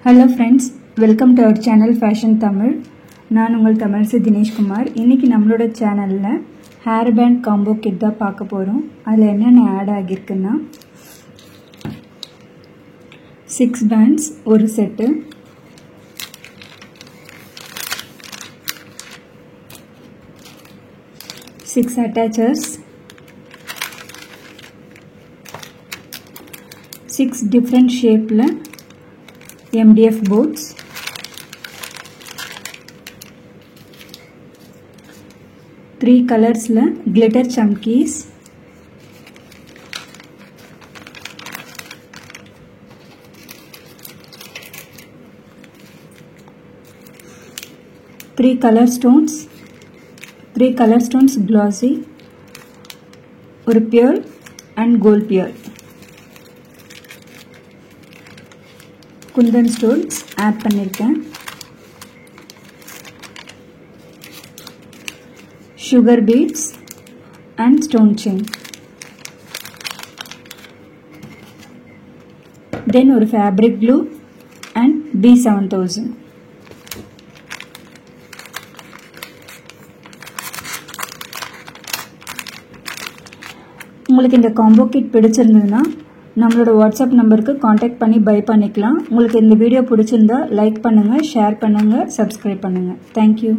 Hello friends, welcome to our channel Fashion Tamil. நான் உங்கள் தமிழ்சி தினேஷ் குமார். இன்னைக்கு நம்மளோட சேனல்ல ஹேர் பேண்ட் காம்போ கிட் தான் பார்க்க போறோம். அதுல என்னென்ன ஆட் ஆகிருக்குன்னா 6 bands ஒரு set, 6 attachers, 6 different shape la MDF boards, 3 colors la glitter chumkies, 3 color stones glossy, or pearl and gold pearl. Kundan stones add பண்ணிருக்கேன். Sugar beads and stone chain. Then ஒரு fabric glue and B7000. உங்களுக்கு இந்த combo kit பிடிச்சிருந்ததுன்னா நம்மளோட WhatsApp நம்பருக்கு contact பண்ணி by பண்ணிக்கலாம். உங்களுக்கு இந்த வீடியோ பிடிச்சிருந்தா லைக் பண்ணுங்க, ஷேர் பண்ணுங்க, சப்ஸ்கிரைப் பண்ணுங்க. Thank you.